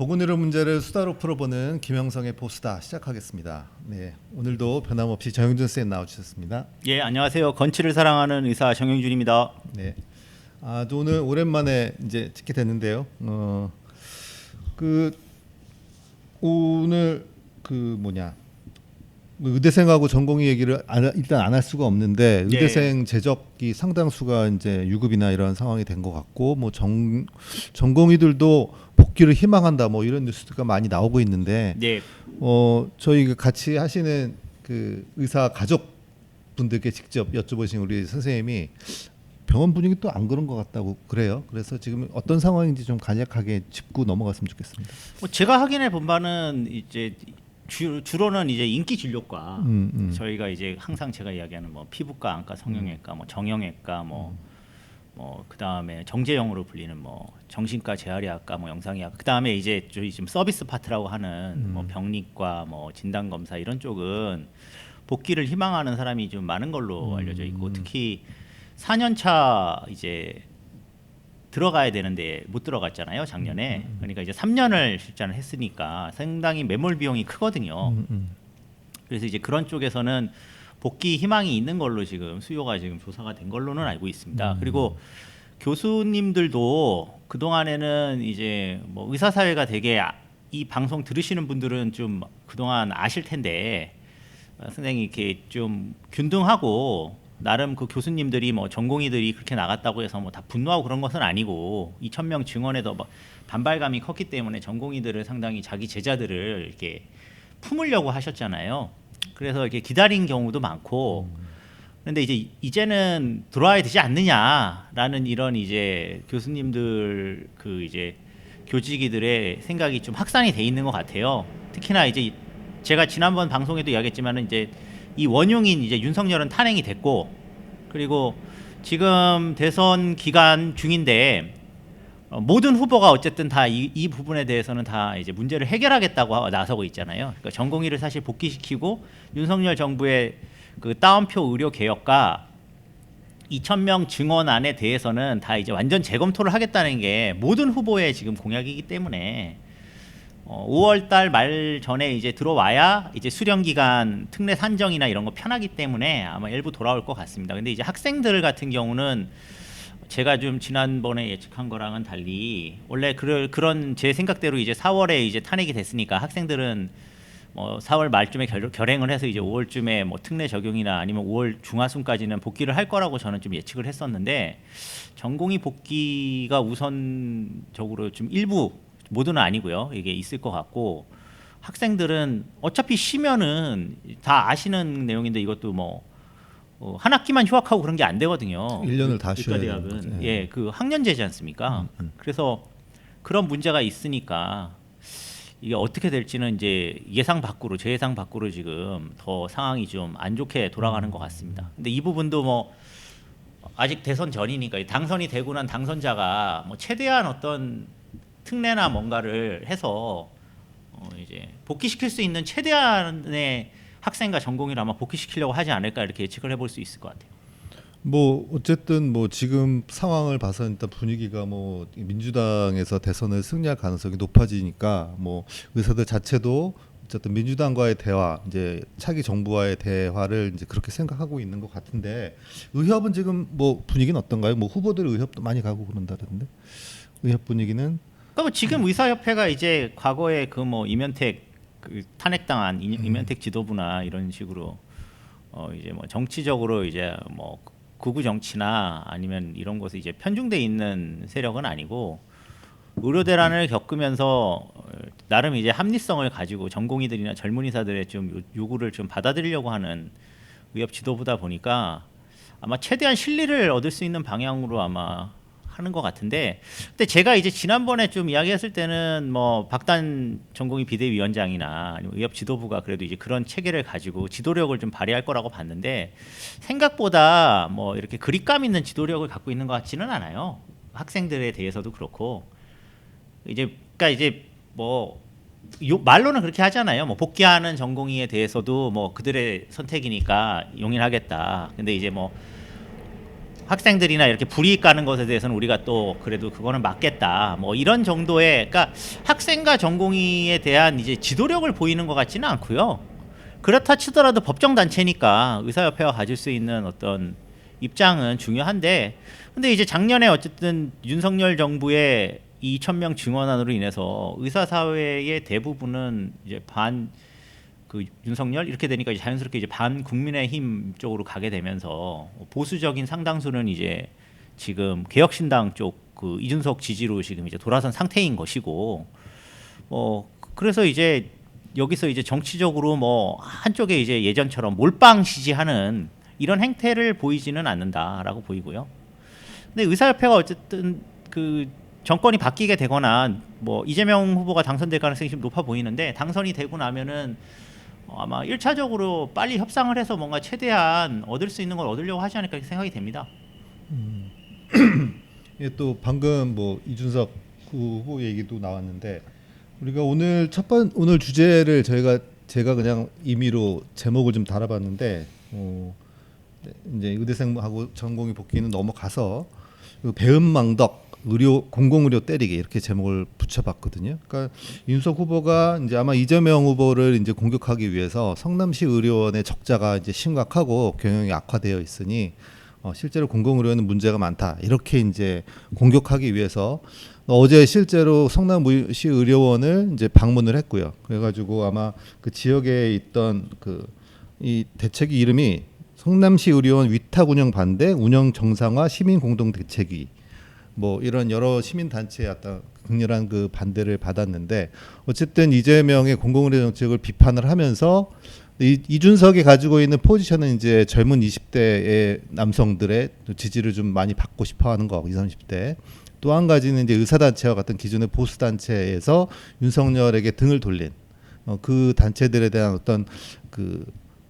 어근이로 문제를 수다로 풀어보는 김영성의 보수다 시작하겠습니다. 네, 오늘도 변함없이 정영준 쌤 나와주셨습니다. 예, 안녕하세요. 건치를 사랑하는 의사 정영준입니다. 네, 또 오늘 오랜만에 이제 찍게 됐는데요. 그 오늘 의대생하고 전공의 얘기를 일단 안 할 수가 없는데 의대생 재적이 상당수가 이제 유급이나 이런 상황이 된 것 같고 뭐 전공의들도 복귀를 희망한다 뭐 이런 뉴스가 많이 나오고 있는데 네. 저희 같이 하시는 그 의사 가족 분들께 직접 여쭤보신 우리 선생님이 병원 분위기 또 안 그런 것 같다고 그래요. 그래서 지금 어떤 상황인지 좀 간략하게 짚고 넘어갔으면 좋겠습니다. 뭐 제가 확인해 본 바는 이제 주로는 이제 인기 진료과 저희가 이제 항상 제가 이야기하는 뭐 피부과, 안과, 성형외과, 뭐 정형외과, 뭐 그다음에 정제형으로 불리는 뭐 정신과, 재활의학과, 뭐 영상의학, 그다음에 이제 저희 지금 서비스 파트라고 하는 뭐 병리과, 뭐 진단 검사 이런 쪽은 복귀를 희망하는 사람이 좀 많은 걸로 알려져 있고 특히 4년차 이제 들어가야 되는데 못 들어갔잖아요 작년에. 그러니까 이제 3년을 실전을 했으니까 상당히 매몰 비용이 크거든요. 그래서 이제 그런 쪽에서는 복귀 희망이 있는 걸로 지금 수요가 지금 조사가 된 걸로는 알고 있습니다. 그리고 교수님들도 그 동안에는 이제 뭐 의사사회가 되게 이 방송 들으시는 분들은 좀 그동안 아실 텐데 상당히 이렇게 좀 균등하고. 나름 그 교수님들이 뭐 전공의들이 그렇게 나갔다고 해서 뭐 다 분노하고 그런 것은 아니고 2,000명 증원에도 반발감이 컸기 때문에 전공의들을 상당히 자기 제자들을 이렇게 품으려고 하셨잖아요. 그래서 이렇게 기다린 경우도 많고 그런데 이제는 들어와야 되지 않느냐라는 이런 이제 교수님들 그 이제 교직이들의 생각이 좀 확산이 돼 있는 것 같아요. 특히나 이제 제가 지난번 방송에도 이야기했지만은 이제 이 원흉인 이제 윤석열은 탄핵이 됐고 그리고 지금 대선 기간 중인데 모든 후보가 어쨌든 다 이 부분에 대해서는 다 이제 문제를 해결하겠다고 나서고 있잖아요. 그러니까 전공의를 사실 복귀시키고 윤석열 정부의 그 따옴표 의료 개혁과 2,000명 증원안에 대해서는 다 이제 완전 재검토를 하겠다는 게 모든 후보의 지금 공약이기 때문에 5월달 말 전에 이제 들어와야 이제 수령 기간 특례 산정이나 이런 거 편하기 때문에 아마 일부 돌아올 것 같습니다. 근데 이제 학생들 같은 경우는 제가 좀 지난번에 예측한 거랑은 달리 원래 그런 제 생각대로 이제 4월에 이제 탄핵이 됐으니까 학생들은 뭐 4월 말쯤에 결행을 해서 이제 5월쯤에 뭐 특례 적용이나 아니면 5월 중하순까지는 복귀를 할 거라고 저는 좀 예측을 했었는데 전공의 복귀가 우선적으로 좀 일부 모두는 아니고요. 이게 있을 것 같고 학생들은 어차피 쉬면은 다 아시는 내용인데 이것도 뭐 한 학기만 휴학하고 그런 게 안 되거든요. 1년을 다 쉬어야 의과대학은 되는 거죠. 예, 그 학년제지 않습니까? 그래서 그런 문제가 있으니까 이게 어떻게 될지는 이제 예상 밖으로 제 예상 밖으로 지금 더 상황이 좀 안 좋게 돌아가는 것 같습니다. 근데 이 부분도 뭐 아직 대선 전이니까 당선이 되고 난 당선자가 뭐 최대한 어떤 특례나 뭔가를 해서 이제 복귀시킬 수 있는 최대한의 학생과 전공의를 아마 복귀시키려고 하지 않을까 이렇게 예측을 해볼 수 있을 것 같아요. 뭐 어쨌든 뭐 지금 상황을 봐서 일단 분위기가 뭐 민주당에서 대선을 승리할 가능성이 높아지니까 뭐 의사들 자체도 어쨌든 민주당과의 대화, 이제 차기 정부와의 대화를 이제 그렇게 생각하고 있는 것 같은데 의협은 지금 뭐 분위기는 어떤가요? 뭐 후보들 의협도 많이 가고 그런다던데 의협 분위기는 그러니까 지금 의사협회가 이제 과거에 그 뭐 이면택 그 탄핵당한 이면택 지도부나 이런 식으로 이제 뭐 정치적으로 이제 뭐 극우 정치나 아니면 이런 것에 이제 편중돼 있는 세력은 아니고 의료 대란을 겪으면서 나름 이제 합리성을 가지고 전공의들이나 젊은 의사들의 좀 요구를 좀 받아들이려고 하는 의협 지도부다 보니까 아마 최대한 실리를 얻을 수 있는 방향으로 아마 하는 것 같은데, 근데 제가 이제 지난번에 좀 이야기했을 때는 뭐 박단 전공의 비대위원장이나 아니면 의협 지도부가 그래도 이제 그런 체계를 가지고 지도력을 좀 발휘할 거라고 봤는데 생각보다 뭐 이렇게 그립감 있는 지도력을 갖고 있는 것 같지는 않아요. 학생들에 대해서도 그렇고 이제 그러니까 이제 뭐 말로는 그렇게 하잖아요. 뭐 복귀하는 전공의에 대해서도 뭐 그들의 선택이니까 용인하겠다. 근데 이제 뭐 학생들이나 이렇게 불이익 가는 것에 대해서는 우리가 또 그래도 그거는 맞겠다. 뭐 이런 정도의 그러니까 학생과 전공의에 대한 이제 지도력을 보이는 것 같지는 않고요. 그렇다 치더라도 법정 단체니까 의사협회가 가질 수 있는 어떤 입장은 중요한데 근데 이제 작년에 어쨌든 윤석열 정부의 2,000명 증원안으로 인해서 의사 사회의 대부분은 이제 그 윤석열 이렇게 되니까 이제 자연스럽게 이제 반 국민의힘 쪽으로 가게 되면서 보수적인 상당수는 이제 지금 개혁신당 쪽 그 이준석 지지로 지금 이제 돌아선 상태인 것이고 그래서 이제 여기서 이제 정치적으로 뭐 한쪽에 이제 예전처럼 몰빵 지지하는 이런 행태를 보이지는 않는다라고 보이고요. 근데 의사협회가 어쨌든 그 정권이 바뀌게 되거나 뭐 이재명 후보가 당선될 가능성이 좀 높아 보이는데 당선이 되고 나면은 아마 1차적으로 빨리 협상을 해서 뭔가 최대한 얻을 수 있는 걸 얻으려고 하지 않을까 생각이 됩니다. 예, 또 방금 뭐 이준석 후보 얘기도 나왔는데 우리가 오늘 오늘 주제를 제가 그냥 임의로 제목을 좀 달아봤는데 이제 의대생하고 전공의 복귀는 넘어가서 그 배은망덕 공공의료 때리기 이렇게 제목을 붙여봤거든요. 그러니까 윤석 후보가 이제 아마 이재명 후보를 이제 공격하기 위해서 성남시 의료원의 적자가 이제 심각하고 경영이 악화되어 있으니 실제로 공공의료는 문제가 많다 이렇게 이제 공격하기 위해서 어제 실제로 성남시 의료원을 이제 방문을 했고요. 그래가지고 아마 그 지역에 있던 이 대책위 이름이 성남시 의료원 위탁 운영 반대 운영 정상화 시민 공동 대책위 뭐 이런 여러 시민 단체의 어떤 극렬한 그 반대를 받았는데 어쨌든 이재명의 공공의료 정책을 비판을 하면서 이준석이 가지고 있는 포지션은 이제 젊은 20대의 남성들의 지지를 좀 많이 받고 싶어하는 거 20, 30대. 또 한 가지는 이제 의사단체와 같은 기존의 보수 단체에서 윤석열에게 등을 돌린 그 단체들에 대한 어떤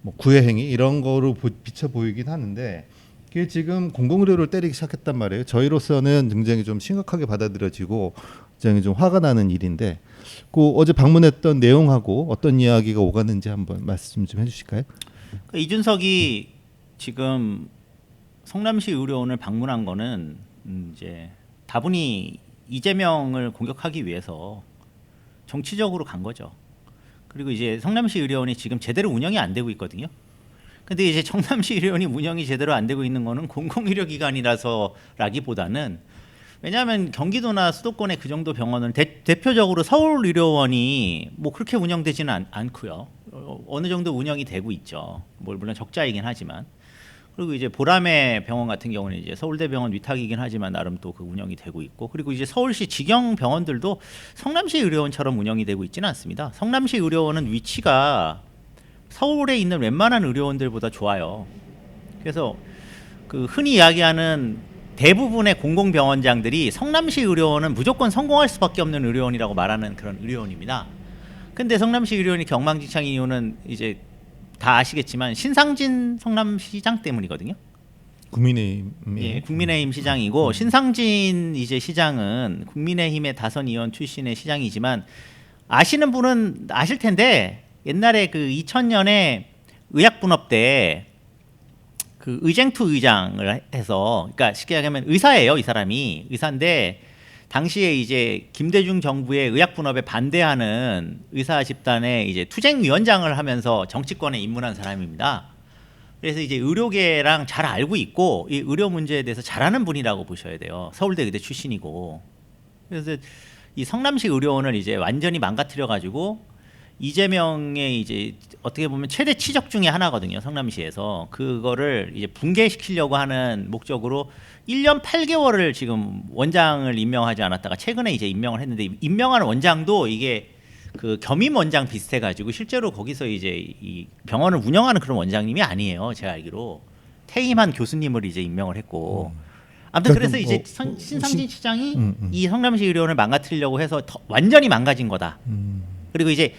뭐 구애 행위 이런 거로 비춰 보이긴 하는데. 그게 지금 공공의료를 때리기 시작했단 말이에요. 저희로서는 굉장히 좀 심각하게 받아들여지고 굉장히 좀 화가 나는 일인데 그 어제 방문했던 내용하고 어떤 이야기가 오갔는지 한번 말씀 좀 해주실까요? 이준석이 지금 성남시 의료원을 방문한 거는 이제 다분히 이재명을 공격하기 위해서 정치적으로 간 거죠. 그리고 이제 성남시 의료원이 지금 제대로 운영이 안 되고 있거든요. 근데 이제 성남시 의료원이 운영이 제대로 안 되고 있는 거는 공공의료기관이라서라기보다는 왜냐하면 경기도나 수도권의 그 정도 병원은 대표적으로 서울의료원이 뭐 그렇게 운영되지는 않고요. 어느 정도 운영이 되고 있죠. 물론 적자이긴 하지만. 그리고 이제 보라매 병원 같은 경우는 이제 서울대병원 위탁이긴 하지만 나름 또 그 운영이 되고 있고 그리고 이제 서울시 직영 병원들도 성남시 의료원처럼 운영이 되고 있지는 않습니다. 성남시 의료원은 위치가 서울에 있는 웬만한 의료원들보다 좋아요. 그래서 그 흔히 이야기하는 대부분의 공공병원장들이 성남시 의료원은 무조건 성공할 수밖에 없는 의료원이라고 말하는 그런 의료원입니다. 근데 성남시 의료원이 엉망진창인 이유는 이제 다 아시겠지만 신상진 성남시장 때문이거든요. 국민의힘. 예, 국민의힘 시장이고 신상진 이제 시장은 국민의힘의 다선 의원 출신의 시장이지만 아시는 분은 아실 텐데 옛날에 그 2000년에 의약분업 때 그 의쟁투 의장을 해서 그러니까 쉽게 얘기하면 의사예요. 이 사람이 의사인데 당시에 이제 김대중 정부의 의약분업에 반대하는 의사 집단의 이제 투쟁위원장을 하면서 정치권에 입문한 사람입니다. 그래서 이제 의료계랑 잘 알고 있고 이 의료 문제에 대해서 잘하는 분이라고 보셔야 돼요. 서울대 의대 출신이고. 그래서 이 성남시 의료원을 이제 완전히 망가뜨려 가지고 이재명의 이제 어떻게 보면 최대 치적 중에 하나거든요. 성남시에서 그거를 이제 붕괴시키려고 하는 목적으로 1년 8개월을 지금 원장을 임명하지 않았다가 최근에 이제 임명을 했는데 임명한 원장도 이게 그 겸임 원장 비슷해 가지고 실제로 거기서 이제 이 병원을 운영하는 그런 원장님이 아니에요. 제가 알기로 퇴임한 교수님을 이제 임명을 했고 아무튼 그래서 이제 신상진 시장이 이 성남시 의료원을 망가뜨리려고 해서 완전히 망가진 거다. 그리고 이제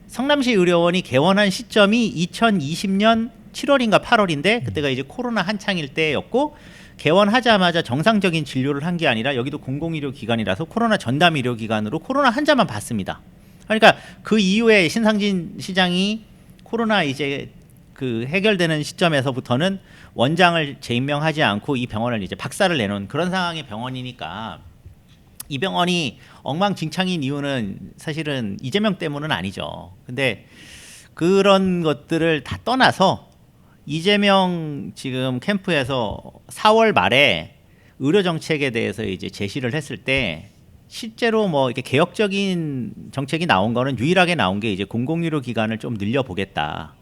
성남시 의료원이 개원한 시점이 2020년 7월인가 8월인데 그때가 이제 코로나 한창일 때였고 개원하자마자 정상적인 진료를 한 게 아니라 여기도 공공의료 기관이라서 코로나 전담 의료 기관으로 코로나 환자만 봤습니다. 그러니까 그 이후에 신상진 시장이 코로나 이제 그 해결되는 시점에서부터는 원장을 재임명하지 않고 이 병원을 이제 박살을 내놓은 그런 상황의 병원이니까 이 병원이 엉망진창인 이유는 사실은 이재명 때문은 아니죠. 근데 그런 것들을 다 떠나서 이재명 지금 캠프에서 4월 말에 의료 정책에 대해서 이제 제시를 했을 때 실제로 뭐 이렇게 개혁적인 정책이 나온 거는 유일하게 나온 게 이제 공공의료 기관을 좀 늘려보겠다.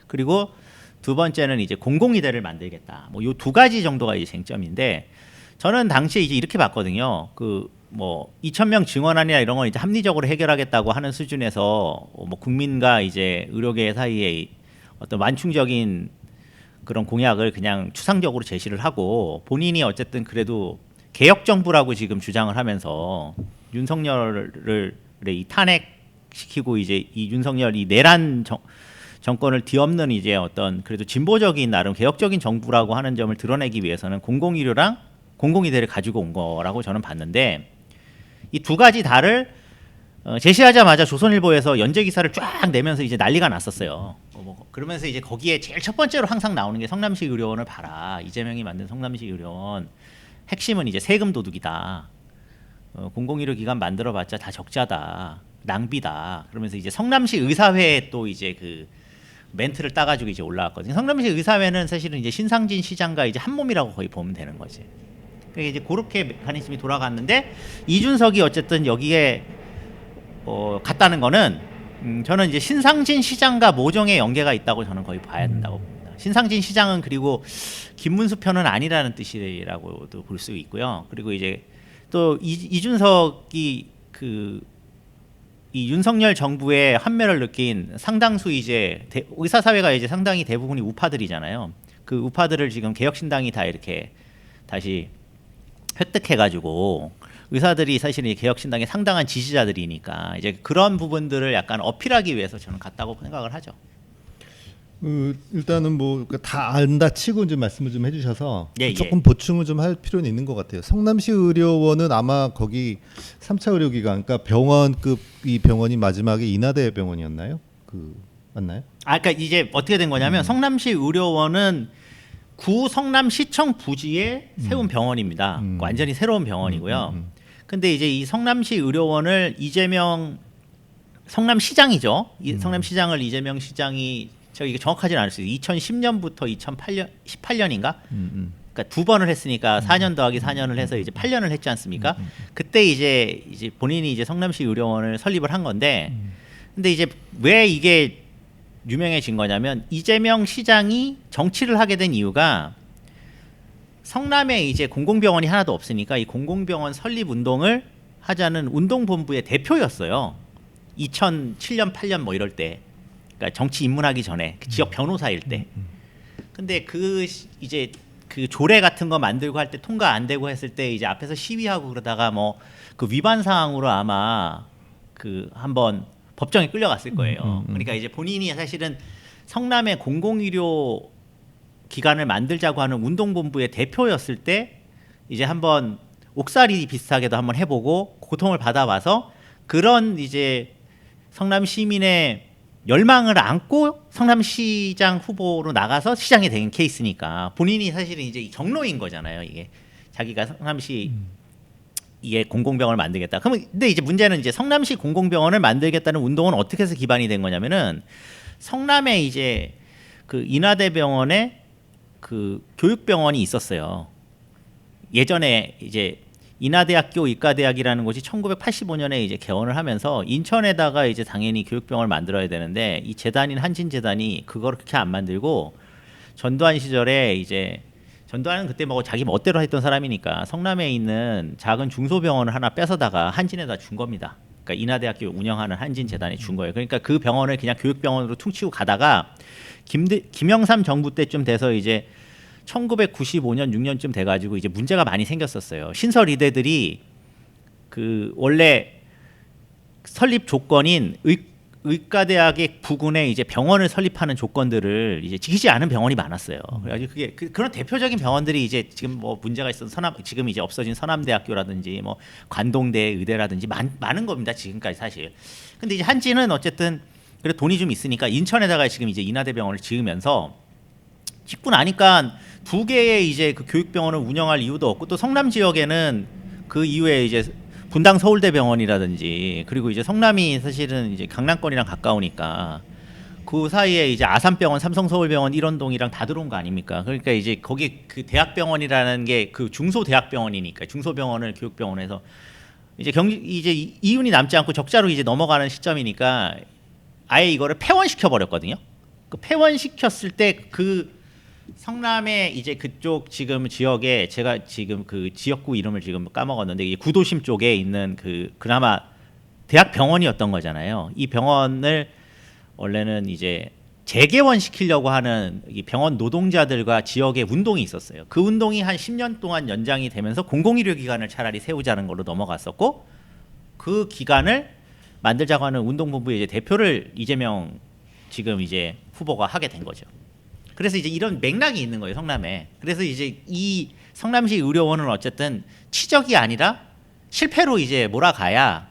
그리고 두 번째는 이제 공공의대를 만들겠다. 뭐 요 두 가지 정도가 이제 쟁점인데 저는 당시에 이제 이렇게 봤거든요. 그 뭐 2,000명 증원안이나 이런 건 이제 합리적으로 해결하겠다고 하는 수준에서 뭐 국민과 이제 의료계 사이에 어떤 완충적인 그런 공약을 그냥 추상적으로 제시를 하고 본인이 어쨌든 그래도 개혁 정부라고 지금 주장을 하면서 윤석열을 이 탄핵시키고 이제 이 윤석열 이 내란 정권을 뒤엎는 이제 어떤 그래도 진보적인 나름 개혁적인 정부라고 하는 점을 드러내기 위해서는 공공의료랑 공공의대를 가지고 온 거라고 저는 봤는데 이 두 가지 다를 제시하자마자 조선일보에서 연재 기사를 쫙 내면서 이제 난리가 났었어요. 그러면서 이제 거기에 제일 첫 번째로 항상 나오는 게 성남시 의료원을 봐라. 이재명이 만든 성남시 의료원 핵심은 이제 세금 도둑이다. 공공의료 기관 만들어봤자 다 적자다, 낭비다. 그러면서 이제 성남시 의사회에 또 이제 그 멘트를 따가지고 이제 올라왔거든요. 성남시 의사회는 사실은 이제 신상진 시장과 이제 한 몸이라고 거의 보면 되는 거지. 그러니까 이제 그렇게 메커니즘이 돌아갔는데 이준석이 어쨌든 여기에 갔다는 거는 저는 이제 신상진 시장과 모종의 연계가 있다고 저는 거의 봐야 된다고 봅니다. 신상진 시장은 그리고 김문수 편은 아니라는 뜻이라고도 볼 수 있고요. 그리고 이제 또 이준석이 이 윤석열 정부의 환멸을 느낀 상당수 이제 의사사회가 이제 상당히 대부분이 우파들이잖아요. 그 우파들을 지금 개혁신당이 다 이렇게 다시 획득해가지고 의사들이 사실은 개혁신당의 상당한 지지자들이니까 이제 그런 부분들을 약간 어필하기 위해서 저는 갔다고 생각을 하죠. 일단은 뭐 다 안다 치고 좀 말씀을 좀 해주셔서 예, 조금 보충을 좀 할 필요는 있는 것 같아요. 성남시 의료원은 아마 거기 3차 의료기관, 그러니까 병원급 이 병원이 마지막에 인하대 병원이었나요? 맞나요? 그러니까 이제 어떻게 된 거냐면 성남시 의료원은 구 성남시청 부지에 세운 병원입니다. 완전히 새로운 병원이고요. 근데 이제 이 성남시 의료원을 이재명 성남시장이죠. 성남시장을 이재명 시장이 제가 이게 정확하지는 않을 수 있어요. 2010년부터 18년인가? 그러니까 두 번을 했으니까 4년 더하기 4년을 해서 이제 8년을 했지 않습니까? 그때 이제 본인이 이제 성남시 의료원을 설립을 한 건데, 근데 이제 왜 이게 유명해진 거냐면 이재명 시장이 정치를 하게 된 이유가 성남에 이제 공공병원이 하나도 없으니까 이 공공병원 설립 운동을 하자는 운동본부의 대표였어요. 2007년, 8년 뭐 이럴 때. 그러니까 정치 입문하기 전에 지역 변호사일 때. 근데 이제 그 조례 같은 거 만들고 할 때 통과 안 되고 했을 때 이제 앞에서 시위하고 그러다가 뭐 그 위반 사항으로 아마 그 한번 법정에 끌려갔을 거예요. 그러니까 이제 본인이 사실은 성남의 공공의료 기관을 만들자고 하는 운동본부의 대표였을 때 이제 한번 옥살이 비슷하게도 한번 해보고 고통을 받아와서 그런 이제 성남 시민의 열망을 안고 성남시장 후보로 나가서 시장이 된 케이스니까 본인이 사실은 이제 경로인 거잖아요. 이게 자기가 성남시 이게 공공병원을 만들겠다. 근데 이제 문제는 이제 성남시 공공병원을 만들겠다는 운동은 어떻게 해서 기반이 된 거냐면은 성남에 이제 그 인하대병원에 그 교육병원이 있었어요. 예전에 이제 인하대학교 의과대학이라는 곳이 1985년에 이제 개원을 하면서 인천에다가 이제 당연히 교육병원을 만들어야 되는데 이 재단인 한진재단이 그걸 그렇게 안 만들고 전두환 시절에 이제 전두환은 그때 뭐 자기 멋대로 했던 사람이니까 성남에 있는 작은 중소병원을 하나 뺏어다가 한진에다 준 겁니다. 그러니까 인하대학교 운영하는 한진재단에 준 거예요. 그러니까 그 병원을 그냥 교육병원으로 퉁치고 가다가 김영삼 정부 때쯤 돼서 이제 1995년 6년쯤 돼가지고 이제 문제가 많이 생겼었어요. 신설 의대들이 그 원래 설립 조건인 의과대학의 부근에 이제 병원을 설립하는 조건들을 이제 지키지 않은 병원이 많았어요. 그래가지고 그게 그런 대표적인 병원들이 이제 지금 뭐 문제가 있어서 지금 이제 없어진 서남대학교라든지 뭐 관동대 의대라든지 많은 겁니다. 지금까지 사실. 근데 이제 한진은 어쨌든 그래서 돈이 좀 있으니까 인천에다가 지금 이제 인하대병원을 지으면서 짓고 나니까 두 개의 이제 그 교육병원을 운영할 이유도 없고 또 성남 지역에는 그 이후에 이제 분당 서울대병원이라든지 그리고 이제 성남이 사실은 이제 강남권이랑 가까우니까 그 사이에 이제 아산병원, 삼성서울병원, 일원동이랑 다 들어온 거 아닙니까? 그러니까 이제 거기 그 대학병원이라는 게 그 중소대학병원이니까 중소병원을 교육병원에서 이제 이제 이윤이 남지 않고 적자로 이제 넘어가는 시점이니까 아예 이거를 폐원시켜 버렸거든요. 그 폐원시켰을 때 그 성남의 이제 그쪽 지금 지역에 제가 지금 그 지역구 이름을 지금 까먹었는데 이 구도심 쪽에 있는 그 그나마 대학병원이었던 거잖아요. 이 병원을 원래는 이제 재개원시키려고 하는 이 병원 노동자들과 지역의 운동이 있었어요. 그 운동이 한 10년 동안 연장이 되면서 공공의료기관을 차라리 세우자는 걸로 넘어갔었고 그 기관을 만들자고 하는 운동본부의 이제 대표를 이재명 지금 이제 후보가 하게 된 거죠. 그래서 이제 이런 맥락이 있는 거예요, 성남에. 그래서 이제 이 성남시 의료원은 어쨌든 치적이 아니라 실패로 이제 몰아가야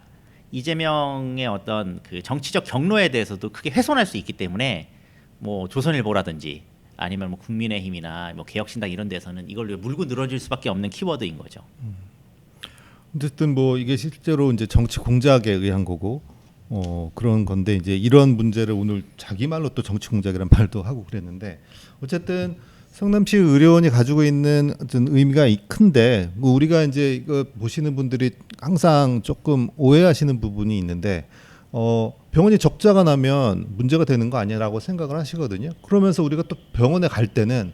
이재명의 어떤 그 정치적 경로에 대해서도 크게 훼손할 수 있기 때문에 뭐 조선일보라든지 아니면 뭐 국민의힘이나 뭐 개혁신당 이런 데서는 이걸 물고 늘어질 수밖에 없는 키워드인 거죠. 어쨌든 뭐 이게 실제로 이제 정치 공작에 의한 거고 그런 건데 이제 이런 문제를 오늘 자기 말로 또 정치 공작이라는 말도 하고 그랬는데 어쨌든 성남시 의료원이 가지고 있는 어떤 의미가 큰데 뭐 우리가 이제 이거 보시는 분들이 항상 조금 오해하시는 부분이 있는데 병원이 적자가 나면 문제가 되는 거 아니라고 생각을 하시거든요. 그러면서 우리가 또 병원에 갈 때는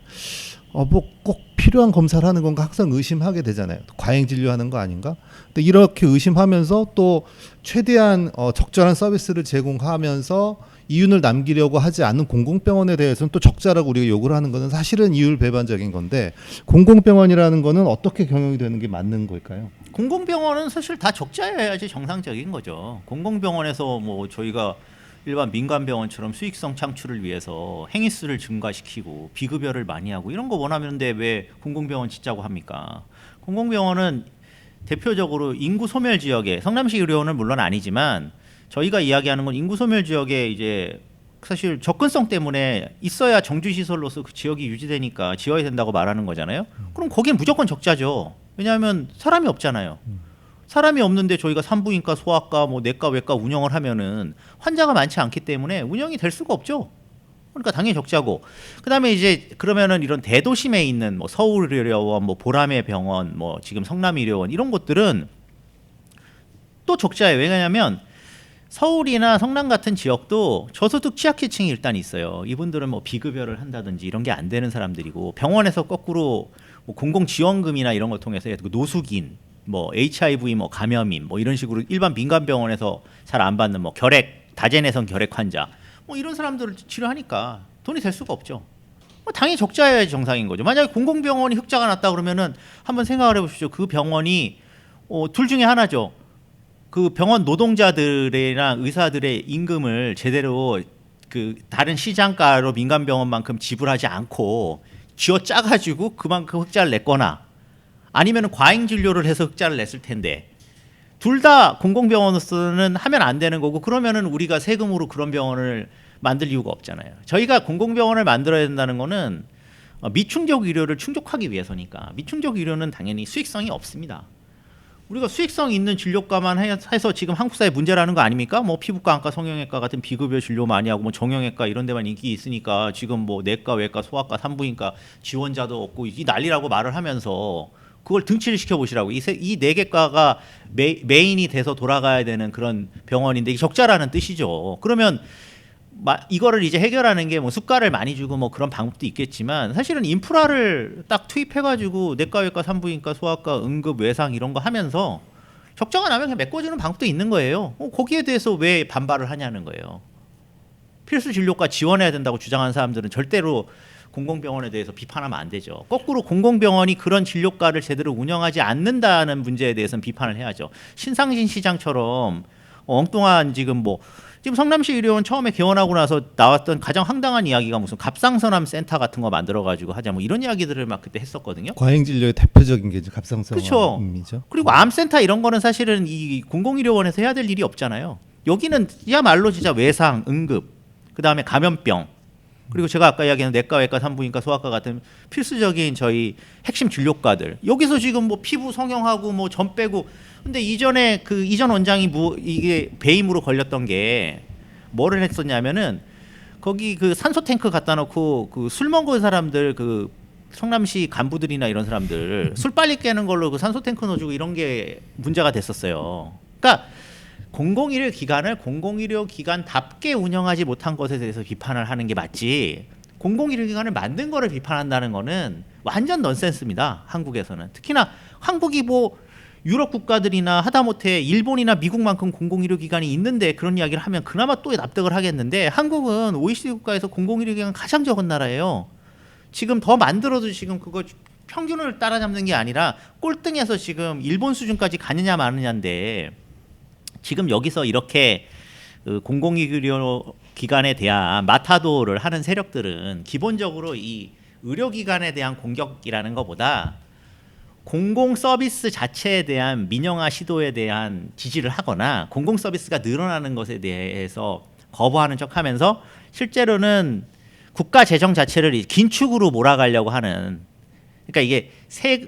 뭐 꼭 필요한 검사를 하는 건가 항상 의심하게 되잖아요. 과잉 진료하는 거 아닌가? 근데 이렇게 의심하면서 또 최대한 적절한 서비스를 제공하면서 이윤을 남기려고 하지 않는 공공병원에 대해서는 또 적자라고 우리가 요구를 하는 것은 사실은 이율배반적인 건데 공공병원이라는 거는 어떻게 경영이 되는 게 맞는 걸까요? 공공병원은 사실 다 적자여야지 정상적인 거죠. 공공병원에서 뭐 저희가 일반 민간병원처럼 수익성 창출을 위해서 행위수를 증가시키고 비급여를 많이 하고 이런 거 원하는데 왜 공공병원 짓자고 합니까? 공공병원은 대표적으로 인구 소멸 지역에 성남시 의료원은 물론 아니지만 저희가 이야기하는 건 인구 소멸 지역에 이제 사실 접근성 때문에 있어야 정주 시설로서 그 지역이 유지되니까 지어야 된다고 말하는 거잖아요. 그럼 거긴 무조건 적자죠. 왜냐하면 사람이 없잖아요. 사람이 없는데 저희가 산부인과, 소아과, 뭐 내과, 외과 운영을 하면은 환자가 많지 않기 때문에 운영이 될 수가 없죠. 그러니까 당연히 적자고. 그다음에 이제 그러면은 이런 대도심에 있는 뭐 서울의료원, 뭐 보람의 병원, 뭐 지금 성남의료원 이런 곳들은 또 적자예요. 왜냐하면 서울이나 성남 같은 지역도 저소득 취약계층이 일단 있어요. 이분들은 뭐 비급여를 한다든지 이런 게 안 되는 사람들이고 병원에서 거꾸로 뭐 공공지원금이나 이런 걸 통해서 노숙인 뭐 HIV 뭐 감염인 뭐 이런 식으로 일반 민간 병원에서 잘 안 받는 뭐 결핵 다제내성 결핵 환자 뭐 이런 사람들을 치료하니까 돈이 될 수가 없죠. 뭐 당연히 적자여야지 정상인 거죠. 만약에 공공병원이 흑자가 났다 그러면은 한번 생각을 해보십시오. 그 병원이 둘 중에 하나죠. 그 병원 노동자들이나 의사들의 임금을 제대로 그 다른 시장가로 민간 병원만큼 지불하지 않고 쥐어 짜가지고 그만큼 흑자를 냈거나 아니면 과잉 진료를 해서 흑자를 냈을 텐데 둘 다 공공병원으로서는 하면 안 되는 거고 그러면은 우리가 세금으로 그런 병원을 만들 이유가 없잖아요. 저희가 공공병원을 만들어야 된다는 거는 미충족 의료를 충족하기 위해서니까 미충족 의료는 당연히 수익성이 없습니다. 우리가 수익성 있는 진료과만 해서 지금 한국 사회 문제라는 거 아닙니까? 뭐 피부과, 안과, 성형외과 같은 비급여 진료 많이 하고 뭐 정형외과 이런 데만 인기 있으니까 지금 뭐 내과, 외과, 소아과, 산부인과 지원자도 없고 이 난리라고 말을 하면서 그걸 등치를 시켜보시라고. 이 네 개과가 메인이 돼서 돌아가야 되는 그런 병원인데 이게 적자라는 뜻이죠. 그러면 이거를 이제 해결하는 게 뭐 수가를 많이 주고 뭐 그런 방법도 있겠지만 사실은 인프라를 딱 투입해가지고 내과, 외과, 산부인과, 소아과, 응급, 외상 이런 거 하면서 적자가 나면 그냥 메꿔주는 방법도 있는 거예요. 거기에 대해서 왜 반발을 하냐는 거예요. 필수 진료과 지원해야 된다고 주장하는 사람들은 절대로 공공병원에 대해서 비판하면 안 되죠. 거꾸로 공공병원이 그런 진료과를 제대로 운영하지 않는다는 문제에 대해서는 비판을 해야죠. 신상진 시장처럼 엉뚱한 지금 성남시 의료원 처음에 개원하고 나서 나왔던 가장 황당한 이야기가 무슨 갑상선암 센터 같은 거 만들어가지고 하자 뭐 이런 이야기들을 막 그때 했었거든요. 과잉 진료의 대표적인 게 갑상선암이죠. 그렇죠. 그리고 암센터 이런 거는 사실은 이 공공의료원에서 해야 될 일이 없잖아요. 여기는 야말로 진짜 외상, 응급, 그 다음에 감염병, 그리고 제가 아까 이야기한 내과, 외과, 산부인과, 소아과 같은 필수적인 저희 핵심 진료과들 여기서 지금 뭐 피부 성형하고 뭐 점 빼고 근데 이전에 그 이전 원장이 이게 배임으로 걸렸던 게 뭐를 했었냐면은 거기 그 산소 탱크 갖다 놓고 그 술 먹은 사람들 그 성남시 간부들이나 이런 사람들 술 빨리 깨는 걸로 그 산소 탱크 넣어주고 이런 게 문제가 됐었어요. 그러니까 공공의료 기관을 공공의료 기관답게 운영하지 못한 것에 대해서 비판을 하는 게 맞지 공공의료 기관을 만든 거를 비판한다는 거는 완전 넌센스입니다. 한국에서는 특히나 한국이 뭐 유럽 국가들이나 하다못해 일본이나 미국만큼 공공의료 기관이 있는데 그런 이야기를 하면 그나마 또 납득을 하겠는데 한국은 OECD 국가에서 공공의료 기관 가장 적은 나라예요. 지금 더 만들어도 지금 그거 평균을 따라잡는 게 아니라 꼴등에서 지금 일본 수준까지 가느냐 마느냐인데 지금 여기서 이렇게 공공의료 기관에 대한 마타도를 하는 세력들은 기본적으로 이 의료기관에 대한 공격이라는 것보다 공공 서비스 자체에 대한 민영화 시도에 대한 지지를 하거나 공공 서비스가 늘어나는 것에 대해서 거부하는 척하면서 실제로는 국가 재정 자체를 긴축으로 몰아가려고 하는 그러니까 이게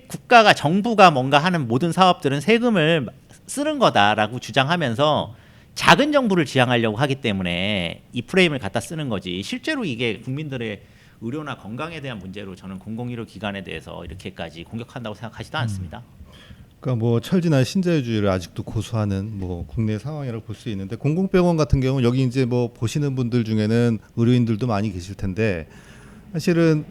국가가 정부가 뭔가 하는 모든 사업들은 세금을 쓰는 거다라고 주장하면서 작은 정부를 지향하려고 하기 때문에 이 프레임을 갖다 쓰는 거지 실제로 이게 국민들의 의료나 건강에 대한 문제로 저는 공공의료 기관에 대해서 이렇게까지 공격한다고 생각하지도 않습니다. 그러니까 뭐 철진한 신자유주의를 아직도 고수하는 뭐 국내 상황이라고 볼 수 있는데 공공병원 같은 경우는 여기 이제 뭐 보시는 분들 중에는 의료인들도 많이 계실 텐데 사실은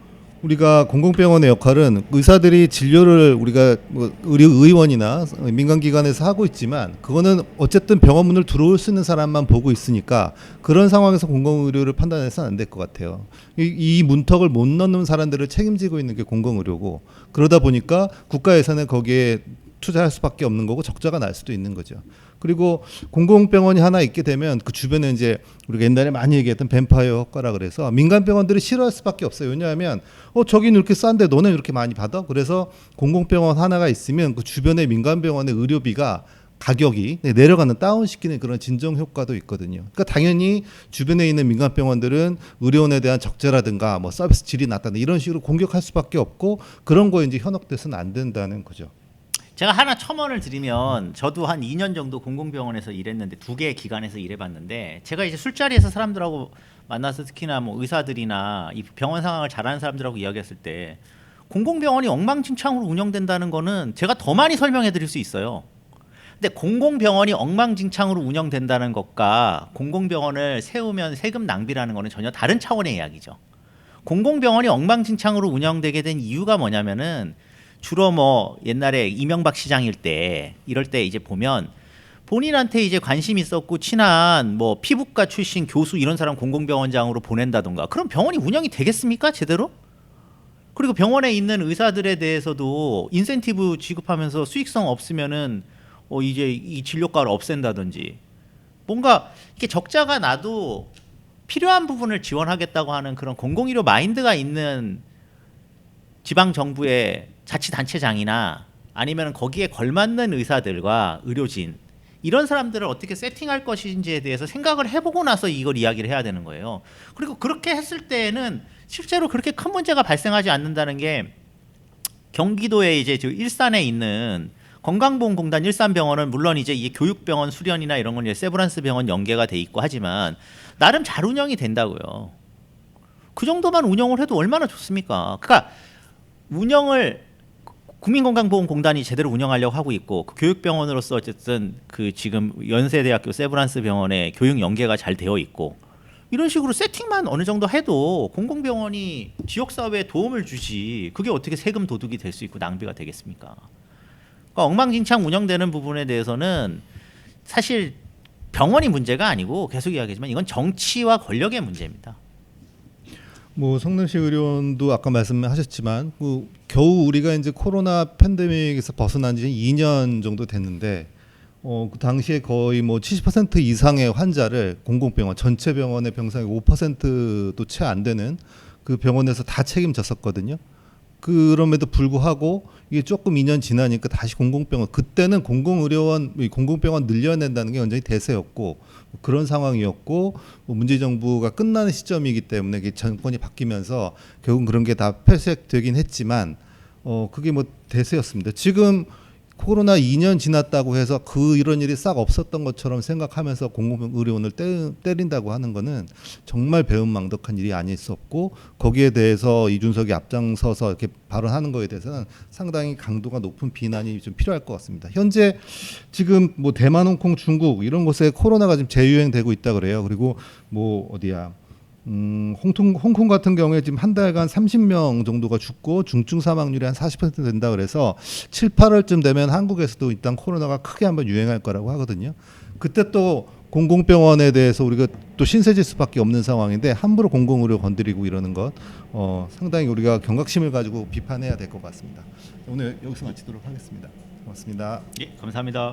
우리가 공공병원의 역할은 의사들이 진료를 우리가 뭐 의료의원이나 민간기관에서 하고 있지만 그거는 어쨌든 병원 문을 들어올 수 있는 사람만 보고 있으니까 그런 상황에서 공공의료를 판단해서는 안 될 것 같아요. 이 문턱을 못 넘는 사람들을 책임지고 있는 게 공공의료고 그러다 보니까 국가 예산은 거기에 투자할 수밖에 없는 거고 적자가 날 수도 있는 거죠. 그리고 공공병원이 하나 있게 되면 그 주변에 이제 우리가 옛날에 많이 얘기했던 뱀파이어 효과라 그래서 민간 병원들이 싫어할 수밖에 없어요. 왜냐하면 저기는 이렇게 싼데 너네 이렇게 많이 받아? 그래서 공공병원 하나가 있으면 그 주변의 민간 병원의 의료비가 가격이 내려가는 다운시키는 그런 진정 효과도 있거든요. 그러니까 당연히 주변에 있는 민간 병원들은 의료원에 대한 적재라든가 뭐 서비스 질이 낮다는 이런 식으로 공격할 수밖에 없고 그런 거에 이제 현혹돼서는 안 된다는 거죠. 제가 하나 첨언을 드리면 저도 한 2년 정도 공공병원에서 일했는데 2개의 기관에서 일해봤는데 제가 이제 술자리에서 사람들하고 만나서 특히나 뭐 의사들이나 이 병원 상황을 잘 아는 사람들하고 이야기했을 때 공공병원이 엉망진창으로 운영된다는 거는 제가 더 많이 설명해 드릴 수 있어요. 근데 공공병원이 엉망진창으로 운영된다는 것과 공공병원을 세우면 세금 낭비라는 거는 전혀 다른 차원의 이야기죠. 공공병원이 엉망진창으로 운영되게 된 이유가 뭐냐면은 주로 뭐 옛날에 이명박 시장일 때 이럴 때 이제 보면 본인한테 이제 관심 있었고 친한 뭐 피부과 출신 교수 이런 사람 공공병원장으로 보낸다던가 그럼 병원이 운영이 되겠습니까 제대로? 그리고 병원에 있는 의사들에 대해서도 인센티브 지급하면서 수익성 없으면은 이제 이 진료과를 없앤다든지 뭔가 이렇게 적자가 나도 필요한 부분을 지원하겠다고 하는 그런 공공의료 마인드가 있는 지방 정부의 자치단체장이나 아니면 거기에 걸맞는 의사들과 의료진 이런 사람들을 어떻게 세팅할 것인지에 대해서 생각을 해보고 나서 이걸 이야기를 해야 되는 거예요. 그리고 그렇게 했을 때에는 실제로 그렇게 큰 문제가 발생하지 않는다는 게 경기도에 이제 일산에 있는 건강보험공단 일산병원은 물론 이제 이게 교육병원 수련이나 이런 건 이제 세브란스 병원 연계가 돼 있고 하지만 나름 잘 운영이 된다고요. 그 정도만 운영을 해도 얼마나 좋습니까? 그러니까 운영을 국민건강보험공단이 제대로 운영하려고 하고 있고 그 교육병원으로서 어쨌든 그 지금 연세대학교 세브란스 병원에 교육 연계가 잘 되어 있고 이런 식으로 세팅만 어느 정도 해도 공공병원이 지역사회에 도움을 주지 그게 어떻게 세금 도둑이 될 수 있고 낭비가 되겠습니까? 그러니까 엉망진창 운영되는 부분에 대해서는 사실 병원이 문제가 아니고 계속 이야기하지만 이건 정치와 권력의 문제입니다. 뭐 성남시 의료원도 아까 말씀하셨지만 겨우 우리가 이제 코로나 팬데믹에서 벗어난 지 2년 정도 됐는데 그 당시에 거의 뭐 70% 이상의 환자를 공공병원 전체 병원의 병상의 5%도 채 안 되는 그 병원에서 다 책임졌었거든요. 그럼에도 불구하고 이게 조금 2년 지나니까 다시 공공병원, 그때는 공공병원 늘려야 된다는 게 완전히 대세였고 그런 상황이었고, 뭐 문재인 정부가 끝나는 시점이기 때문에 이게 정권이 바뀌면서 결국 그런 게 다 폐쇄되긴 했지만 그게 뭐 대세였습니다. 지금 코로나 2년 지났다고 해서 이런 일이 싹 없었던 것처럼 생각하면서 공공의료원을 때린다고 하는 거는 정말 배은망덕한 일이 아닐 수 없고, 거기에 대해서 이준석이 앞장서서 이렇게 발언하는 거에 대해서는 상당히 강도가 높은 비난이 좀 필요할 것 같습니다. 현재 지금 뭐 대만, 홍콩, 중국 이런 곳에 코로나가 지금 재유행되고 있다 그래요. 그리고 뭐 어디야? 홍콩 같은 경우에 지금 한 달간 30명 정도가 죽고 중증 사망률이 한 40% 된다 그래서 7, 8월쯤 되면 한국에서도 일단 코로나가 크게 한번 유행할 거라고 하거든요. 그때 또 공공병원에 대해서 우리가 또 신세질 수밖에 없는 상황인데 함부로 공공의료 건드리고 이러는 것 상당히 우리가 경각심을 가지고 비판해야 될 것 같습니다. 오늘 여기서 마치도록 하겠습니다. 고맙습니다. 예, 감사합니다.